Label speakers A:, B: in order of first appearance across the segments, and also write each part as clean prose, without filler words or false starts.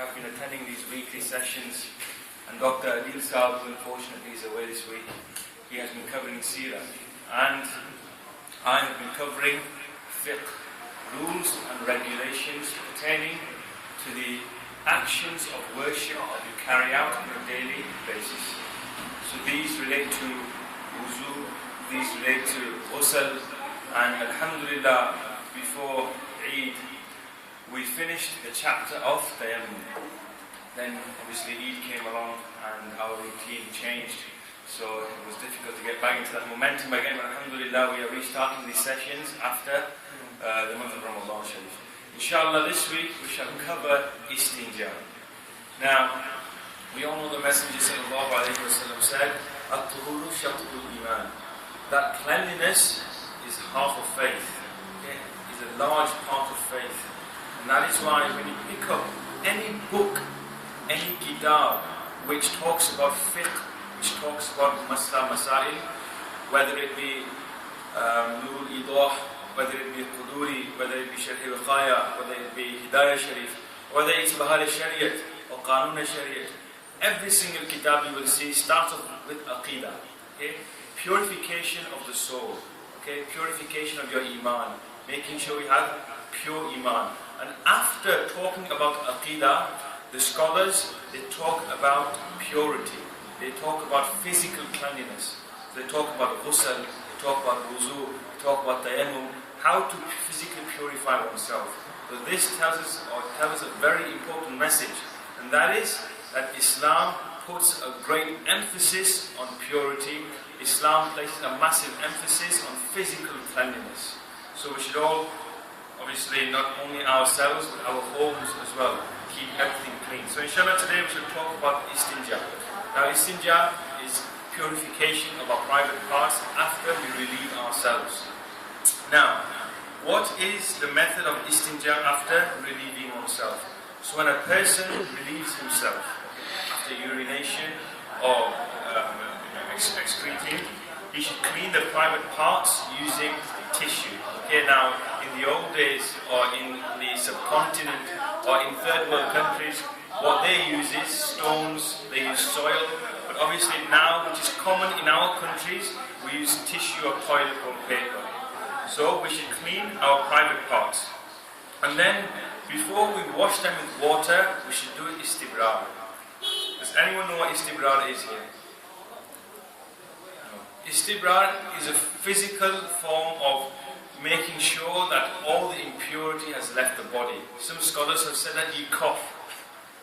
A: I've been attending these weekly sessions, and Dr. Adil Saab, who unfortunately is away this week, he has been covering Seerah, and I have been covering Fiqh, rules and regulations pertaining to the actions of worship that you carry out on a daily basis. So these relate to wuzu, these relate to ghusl, and alhamdulillah, before Eid, we finished the chapter of tayammum. Then obviously Eid came along and our routine changed, so it was difficult to get back into that momentum again, but alhamdulillah we are restarting these sessions after the month of Ramadan Sharif. Inshallah this week we shall cover Istanjah. Now, we all know the Messenger sallallahu alayhi wa sallam said, "At-tuhuru shatrul iman," that cleanliness is half of faith, is a large part of faith. And that is why when you pick up any book, any kitab, which talks about fiqh, which talks about masail, whether it be Nurul Idah, whether it be Quduri, whether it be Sharh al-Khaya, whether it be Hidayah Sharif, whether it's Bahar al-Shariat or Qanun al-Shariat, every single kitab you will see starts off with Aqidah. Purification of the soul, purification of your iman, making sure you have pure iman. And after talking about Aqidah, the scholars, they talk about purity. They talk about physical cleanliness. They talk about ghusl, they talk about wuzu, they talk about tayammum, how to physically purify oneself. So this tells us a very important message, and that is that Islam puts a great emphasis on purity. Islam places a massive emphasis on physical cleanliness. So we should all, obviously not only ourselves, but our homes as well, keep everything clean. So inshallah today we should talk about Istanjah. Now Istanjah is purification of our private parts after we relieve ourselves. Now, what is the method of Istanjah after relieving oneself? So when a person relieves himself after urination or excreting, he should clean the private parts using tissue. Now in the old days, or in the subcontinent, or in third world countries, what they use is stones, they use soil, but obviously now, which is common in our countries, we use tissue or toilet roll paper. So we should clean our private parts. And then, before we wash them with water, we should do istibrar. Does anyone know what istibrar is here? Istibrar is a physical form of making sure that all the impurity has left the body. Some scholars have said that you cough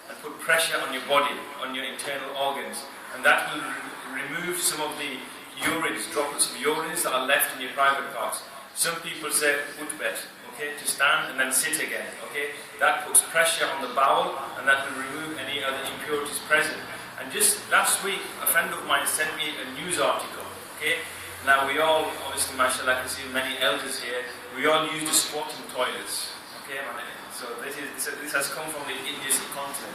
A: and put pressure on your body, on your internal organs, and that will remove some of the urines, droplets of urines that are left in your private parts. Some people say utbet, to stand and then sit again. That puts pressure on the bowel and that will remove any other impurities present. And just last week, a friend of mine sent me a news article. Now we all, obviously, mashallah, I can see many elders here, we all use the squatting toilets. So this has come from the Indian subcontinent.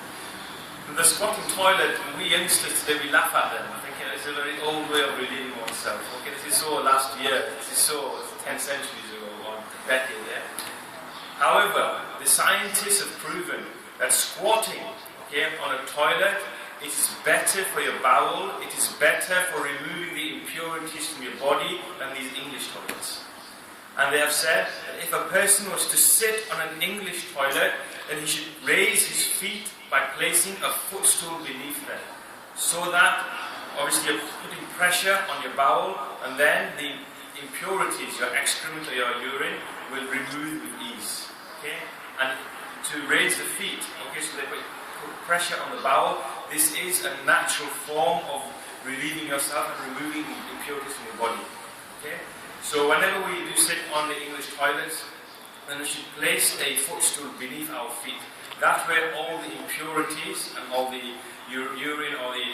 A: The squatting toilet, we youngsters today, we laugh at them, thinking it's a very old way of relieving oneself. This is so last year, this is so 10 centuries ago, or decade, However, the scientists have proven that squatting on a toilet, it is better for your bowel, it is better for removing the impurities from your body than these English toilets. And they have said that if a person was to sit on an English toilet, then he should raise his feet by placing a footstool beneath them. So that, obviously, you're putting pressure on your bowel, and then the impurities, your excrement or your urine, will remove with ease. And to raise the feet, so they put pressure on the bowel, this is a natural form of relieving yourself and removing impurities from your body. So whenever we do sit on the English toilets, then we should place a footstool beneath our feet. That way all the impurities and all the urine or the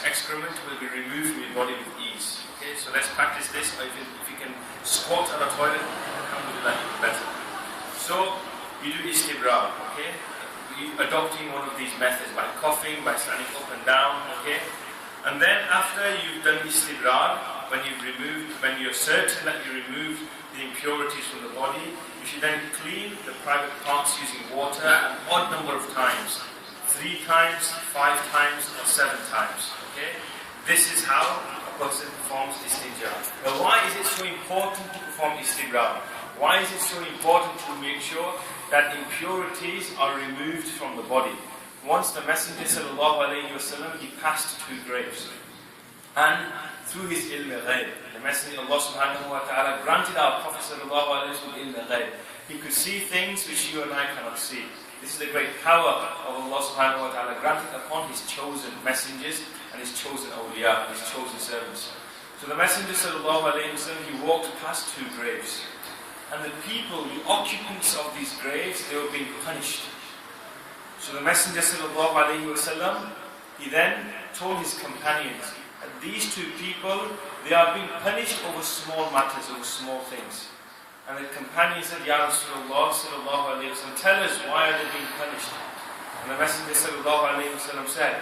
A: excrement will be removed from your body with ease. So let's practice this. If you can squat on a toilet, alhamdulillah, even better. So you do istibrar, adopting one of these methods by coughing, by standing up and down, And then after you've done istibrar, when you're certain that you removed the impurities from the body, you should then clean the private parts using water an odd number of times. 3 times, 5 times, or 7 times. Okay? This is how a person performs Istanjah. Now why is it so important to perform Istiqrar? Why is it so important to make sure that impurities are removed from the body? Once the Messenger ﷺ, he passed 2 graves. And through his ilm al-ghayb, the Messenger of Allah subhanahu wa ta'ala granted our Prophet ﷺ ilm al-ghayb. He could see things which you and I cannot see. This is the great power of Allah subhanahu wa ta'ala granted upon his chosen messengers and his chosen awliya, his chosen servants. So the Messenger ﷺ, he walked past 2 graves. And the people, the occupants of these graves, they were being punished. So the Messenger ﷺ, he then told his companions that these 2 people, they are being punished over small matters, over small things. And the companion said, Ya Rasulullah sallallahu alayhi wa sallam, tell us why are they being punished? And the Messenger sallallahu alayhi wa sallam said,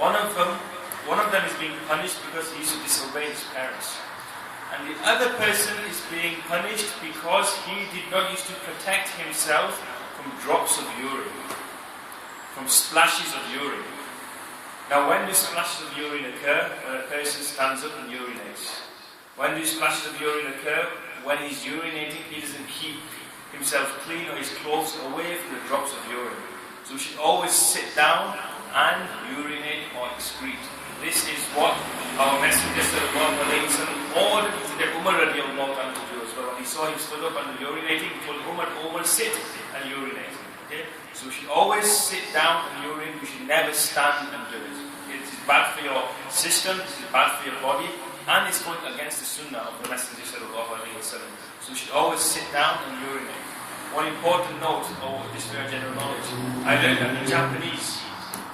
A: one of them is being punished because he used to disobey his parents. And the other person is being punished because he did not used to protect himself from drops of urine, from splashes of urine. Now when do splashes of urine occur? When a person stands up and urinates. When do splashes of urine occur? When he's urinating, he doesn't keep himself clean or his clothes away from the drops of urine. So we should always sit down and urinate or excrete. This is what our Messenger ordered Umar radiallahu anhu to do as well. When he saw him stood up and urinating, he told Umar, sit and urinate. Okay? So we should always sit down and urinate. We should never stand and do it. It is bad for your system, it is bad for your body, and it's going against the sunnah of the Messenger sallallahu alayhi wa sallam. So we should always sit down and urinate. One important note, this for your general knowledge, I learned that the Japanese,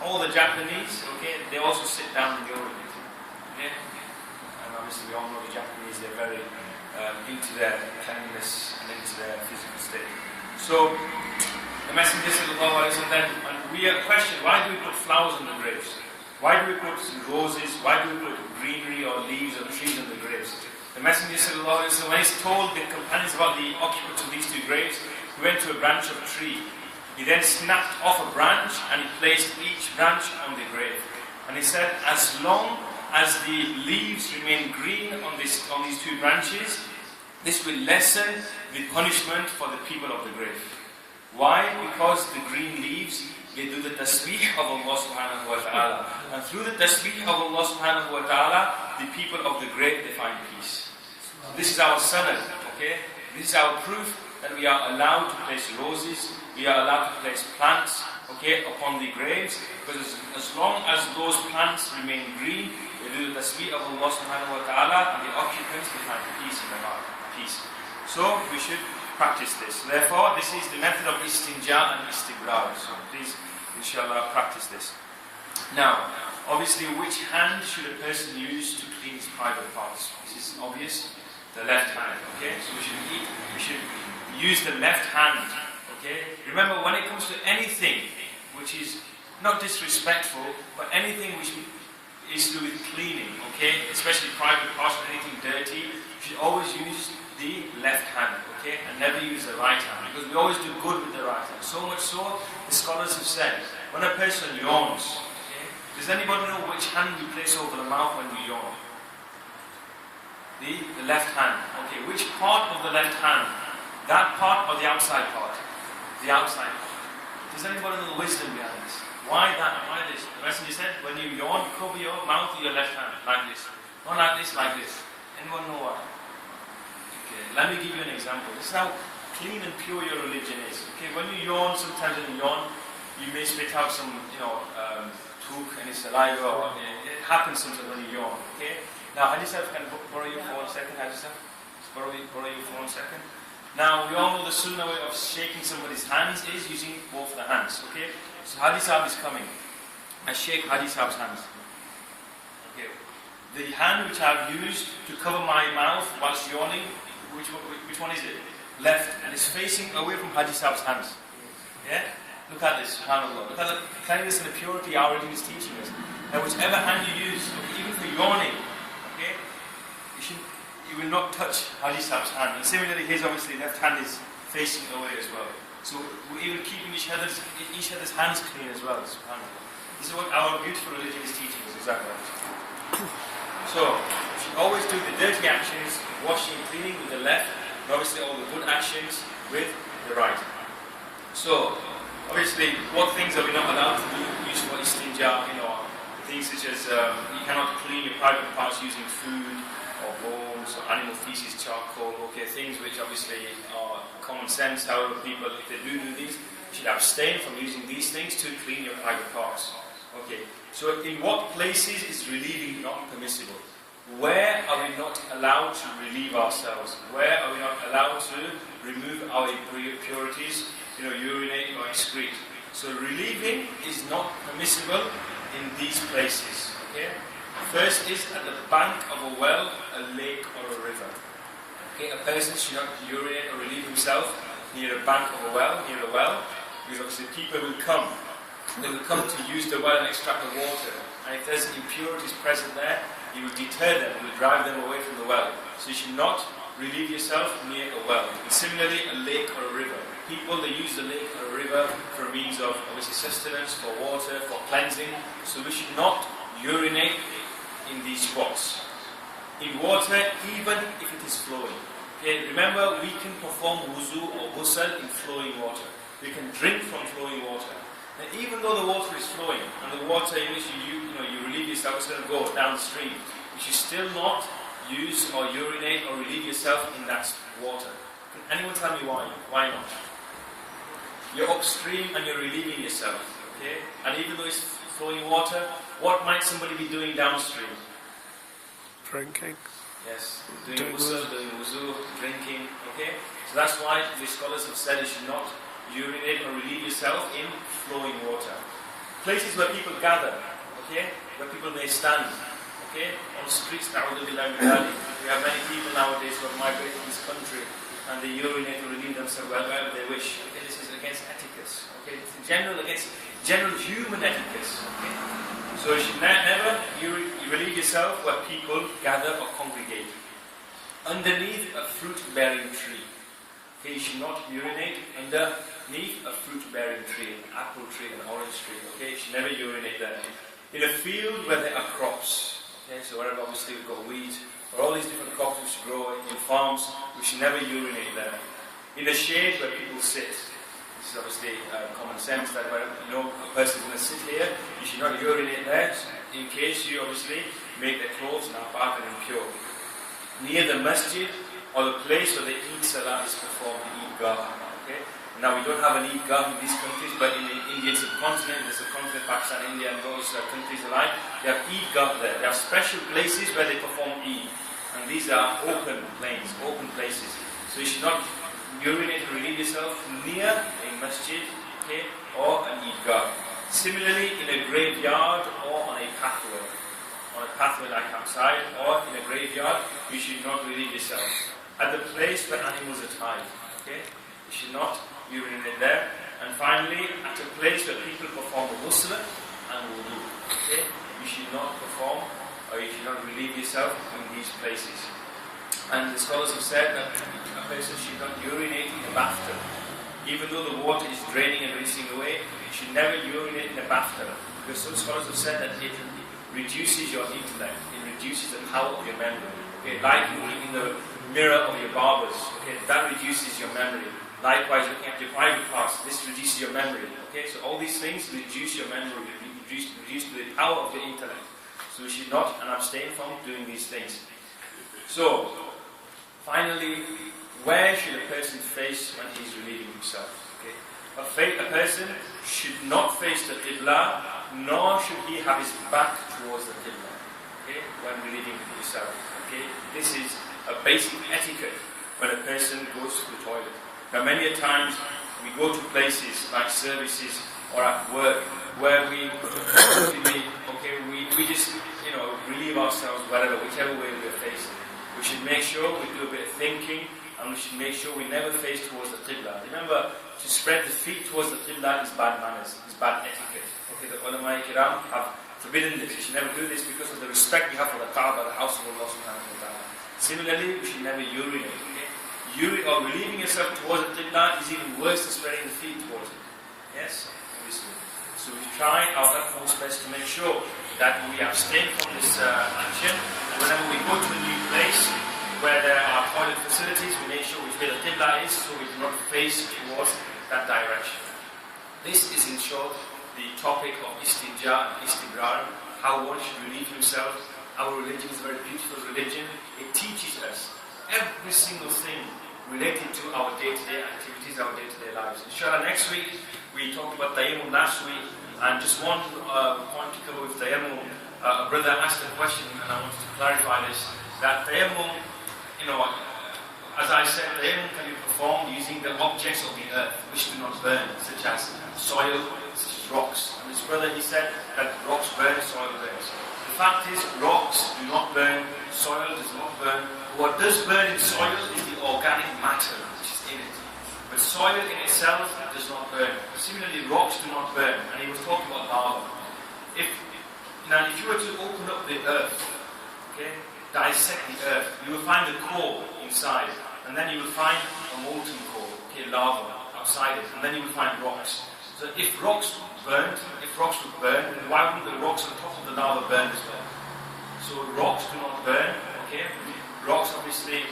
A: all the Japanese, okay, they also sit down and urinate. Okay? And obviously we all know the Japanese, they're very into their cleanliness and into their physical state. So the Messenger sallallahu alayhi wa sallam then, and we are questioned, why do we put flowers on the graves? Why do we put roses? Why do we put greenery or leaves or trees on the graves? The Messenger sallallahu alayhi wa sallam, when he told the companions about the occupants of these 2 graves, he went to a branch of a tree. He then snapped off a branch and he placed each branch on the grave. And he said, as long as the leaves remain green on these 2 branches, this will lessen the punishment for the people of the grave. Why? Because the green leaves, they do the tasbih of Allah subhanahu wa ta'ala. And through the tasbih of Allah subhanahu wa ta'ala, the people of the grave, they find peace. So this is our sanad, okay? This is our proof that we are allowed to place roses, we are allowed to place plants, okay, upon the graves, because as long as those plants remain green, they do the tasbih of Allah subhanahu wa ta'ala, and the occupants, they find peace in their heart, peace. So we should practice this. Therefore, this is the method of Istinjah and Istiqrar. So please, inshallah, practice this. Now, obviously, which hand should a person use to clean his private parts? This is obvious. The left hand. Okay, so we should use the left hand. Okay. Remember, when it comes to anything which is not disrespectful, but anything which is to do with cleaning, okay, especially private parts, anything dirty, you should always use the left hand, okay, and never use the right hand, because we always do good with the right hand. So much so, the scholars have said, when a person yawns, okay, does anybody know which hand we place over the mouth when we yawn? The left hand. Okay, which part of the left hand? That part or the outside part? The outside part. Does anybody know the wisdom behind this? Why that? Why this? The Messenger said, when you yawn, cover your mouth with your left hand, like this. Not like this, like this. Anyone know why? Okay, let me give you an example. This is how clean and pure your religion is. Okay, when you yawn, sometimes when you yawn, you may spit out some, took and saliva, or it happens sometimes when you yawn. Okay? Now, Hadith, can I borrow you for 1 second, Hadith? Borrow you for 1 second. Now, we all know the sunnah way of shaking somebody's hands is using both the hands. Okay? So Hadith is coming. I shake Hadith's hands. Okay. The hand which I've used to cover my mouth whilst yawning, which one is it? Left. And it's facing away from Hadith's hands. Yeah? Look at this, subhanAllah. Look at the cleanliness and the purity our religion is teaching us. Now, whichever hand you use, even for yawning, okay, you will not touch Hadith's hand. And similarly, his obviously left hand is facing away as well. So we're even keeping each other's hands clean as well. SubhanAllah. This is what our beautiful religion is teaching us, exactly. So, we should always do the dirty actions, washing and cleaning with the left, and obviously all the good actions with the right. So, obviously, what things are we not allowed to do? Use for Istanjah, things such as you cannot clean your private parts using food or bones or animal feces, charcoal, things which obviously are common sense. However, people, if they do these, should abstain from using these things to clean your private parts. Okay, so in what places is relieving not permissible? Where are we not allowed to relieve ourselves? Where are we not allowed to remove our impurities, urinate or excrete? So relieving is not permissible in these places. Okay? First is at the bank of a well, a lake or a river. Okay? A person should not urinate or relieve himself near a bank of a well, near a well, because obviously people will come. They will come to use the well and extract the water. And if there's impurities present there, you will deter them, you will drive them away from the well. So you should not relieve yourself near a well. And similarly, a lake or a river. People, they use the lake or a river for means of obviously sustenance, for water, for cleansing. So we should not urinate in these spots. In water, even if it is flowing. Okay, remember, we can perform wuzu or ghusl in flowing water. We can drink from flowing water. And even though the water is flowing, and the water in which you relieve yourself is going to go downstream, you should still not use or urinate or relieve yourself in that water. Can anyone tell me why? Why not? You're upstream and you're relieving yourself. Okay? And even though it's flowing water, what might somebody be doing downstream?
B: Drinking.
A: Yes, doing wuzu, drinking. Okay? So that's why the scholars have said you should not urinate or relieve yourself in flowing water. Places where people gather, okay, where people may stand, okay, on the streets. We have many people nowadays who have migrated to this country and they urinate or relieve themselves wherever they wish. Okay, this is against etiquette. Okay, it's against general human etiquette. Okay, so you should never relieve yourself where people gather or congregate. Underneath a fruit-bearing tree. Okay, you should not urinate underneath a fruit-bearing tree, an apple tree, an orange tree. Okay, you should never urinate there. In a field where there are crops. Okay, so wherever obviously we've got wheat, or all these different crops which grow in farms, we should never urinate there. In a shade where people sit. This is obviously common sense that where a person is going to sit here, you should not urinate there in case you obviously make their clothes napak and impure. Near the masjid or the place where the Eid Salah is performed, the Eidgah. Okay? Now we don't have an Eidgah in these countries, but in the Indian subcontinent, Pakistan, India, and those countries alike, they have Eidgah there. They have special places where they perform Eid. And these are open plains, open places. So you should not urinate or relieve yourself near a masjid, okay, or an Eidgah. Similarly, in a graveyard or on a pathway. On a pathway like outside or in a graveyard, you should not relieve yourself. At the place where animals are tied, okay, you should not urinate there. And finally, at a place where people perform ghusl and wudu, okay, you should not perform or you should not relieve yourself in these places. And the scholars have said that a person should not urinate in a bathtub. Even though the water is draining and racing away, you should never urinate in a bathtub. Because some scholars have said that it reduces your intellect, it reduces the power of your memory. Okay, like looking in the mirror of your barbers, okay, that reduces your memory. Likewise, looking at your private parts, this reduces your memory. Okay, so all these things reduce your memory, reduce the power of your intellect. So we should not and abstain from doing these things. So, finally, where should a person face when he is relieving himself? Okay, a person should not face the Qibla, nor should he have his back towards the Qibla. Okay, when relieving himself. Okay, this is a basic etiquette when a person goes to the toilet. Now, many a times we go to places like services or at work where we just relieve ourselves whichever way we are facing. We should make sure we do a bit of thinking, and we should make sure we never face towards the Qibla. Remember, to spread the feet towards the Qibla is bad manners, is bad etiquette. Okay, the ulama kiram have forbidden this. We should never do this because of the respect we have for the Kaaba, the house of Allah subhanahu wa ta'ala. Similarly, we should never urinate. Okay? you are relieving yourself towards the Qibla is even worse than spreading the feet towards it. Yes? Obviously. So we try our utmost best to make sure that we abstain from this action. Whenever we go to a new place where there are toilet facilities, we make sure we where the Qibla is so we do not face towards that direction. This is in short the topic of Istanjah and Istibrar, how one should relieve himself. Our religion is a very beautiful religion. It teaches us every single thing related to our day-to-day activities, our day-to-day lives. Inshallah, next week we talked about tayammum last week, and just one point to cover with tayammum. A brother asked a question, and I wanted to clarify this: that tayammum, as I said, tayammum can be performed using the objects of the earth which do not burn, such as soil, such as rocks. And this brother, he said that rocks burn, soil burns. The fact is, rocks do not burn, soil does not burn. What does burn in soil is the organic matter which is in it. But soil in itself does not burn. Similarly, rocks do not burn. And he was talking about lava. If you were to open up the earth, dissect the earth, you will find the core inside. And then you will find a molten core, lava outside it. And then you will find rocks. So if rocks would burn, then why wouldn't the rocks on top of the lava burn as well? So rocks do not burn, Rocks obviously,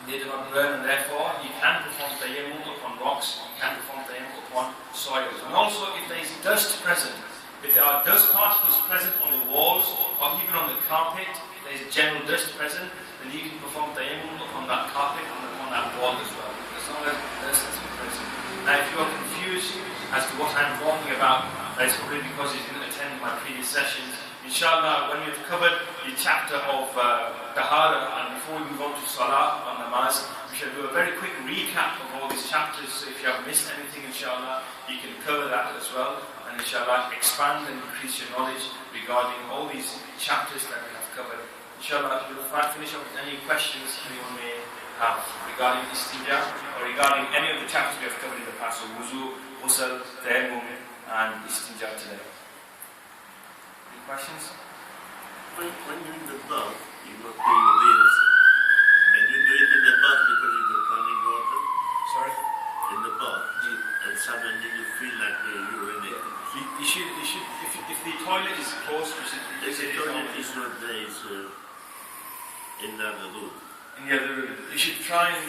A: they do not burn, and therefore you can perform tayammum upon rocks, you can perform tayammum upon soils. And also if there is dust present, if there are dust particles present on the walls or even on the carpet, if there is general dust present, then you can perform tayammum upon that carpet and upon that wall as well, as long as dust is present. Now if you are confused as to what I'm talking about, that is probably because you didn't attend my previous sessions. Inshallah, when we've covered the chapter of Tahara, and before we move on to Salah or Namaz, we shall do a very quick recap of all these chapters. So if you have missed anything, inshallah, you can cover that as well. And inshallah, expand and increase your knowledge regarding all these chapters that we have covered. Inshallah, we'll finish up with any questions anyone may have regarding Istanjah or regarding any of the chapters we have covered in the past. So Wuzu, Ghusl, Tayammum, and Istanjah today. Questions?
C: When doing the bath, you must be aware. Can you do it in the bath because you got running water?
A: Sorry?
C: In the bath. Yeah. And suddenly you feel like you're in it.
A: You should, if the toilet is closed, you should...
C: If the toilet is not there, it's in the other room.
A: In the other room. You should try and,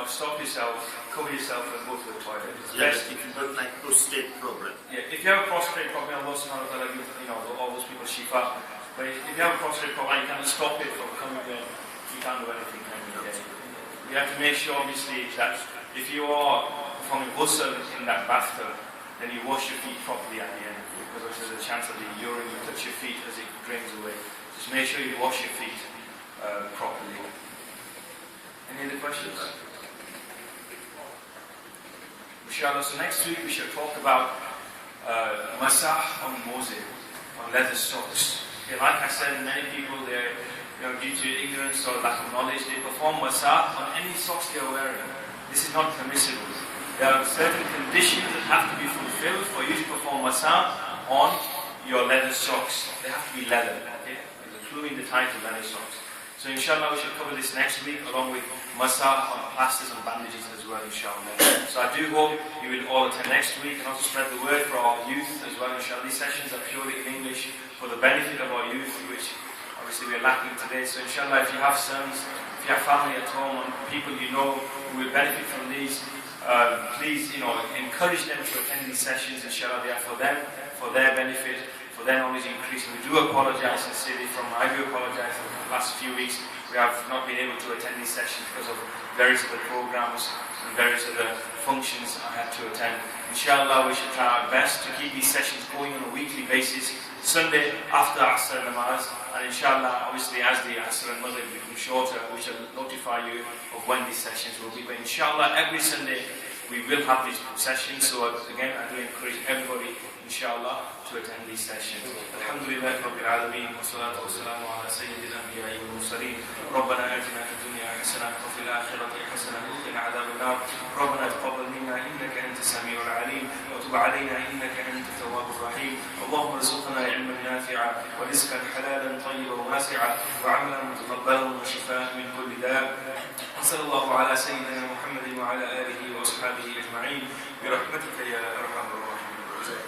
A: stop yourself, cover yourself and go to the toilet. It's best.
C: If you don't like prostate problem.
A: Yeah, if you have a prostate problem, Allah subhanahu wa ta'ala gives, all those people shifa. But if you have a prostate problem, you can't stop it from coming in. You can't do anything. You have to make sure, obviously, that if you are performing ghusl in that bathtub, then you wash your feet properly at the end. Because there's a chance that the urine will touch your feet as it drains away. Just make sure you wash your feet properly. Any other questions? Inshallah, so next week we shall talk about masah on mosey, on leather socks. Like I said, many people, they're, due to ignorance or lack of knowledge, they perform masah on any socks they are wearing. This is not permissible. There are certain conditions that have to be fulfilled for you to perform masah on your leather socks. They have to be leather, including the title leather socks. So inshallah we shall cover this next week along with masah on plasters and bandages as well, inshallah. So I do hope you will all attend next week and also spread the word for our youth as well, inshallah. These sessions are purely in English for the benefit of our youth, which obviously we are lacking today. So inshallah, if you have sons, if you have family at home and people you know who will benefit from these, please, encourage them to attend these sessions, inshallah. They are for them, for their benefit, for their knowledge increase. And we do apologize sincerely I do apologize for the last few weeks. We have not been able to attend these sessions because of various other programs and various other functions I had to attend. Inshallah, we should try our best to keep these sessions going on a weekly basis. Sunday after Asr Namaz, and inshallah, obviously as the Asr and Maghrib become shorter, we shall notify you of when these sessions will be. But inshallah, every Sunday we will have these sessions. So again, I do encourage everybody, inshallah, to attend these sessions. Alhamdulillah Rabbil Alameen, wa salatu wa salamu ala sayyidil anbiya'i wal mursaleen. Rabbana atina fid dunya hasanah wa fil akhirati hasanah wa qina adhaban nar. Rabbana taqabbal minna innaka antas samiul alim wa tub alayna innaka antat tawwabur rahim. Allahumma arzuqna ilman nafi'a wa rizqan halalan tayyiban wasi'a wa 'amalan mutaqabbalan wa shifaan min kulli da'. وصلى الله على سيدنا محمد وعلى آله وأصحابه أجمعين برحمتك يا أرحم الراحمين.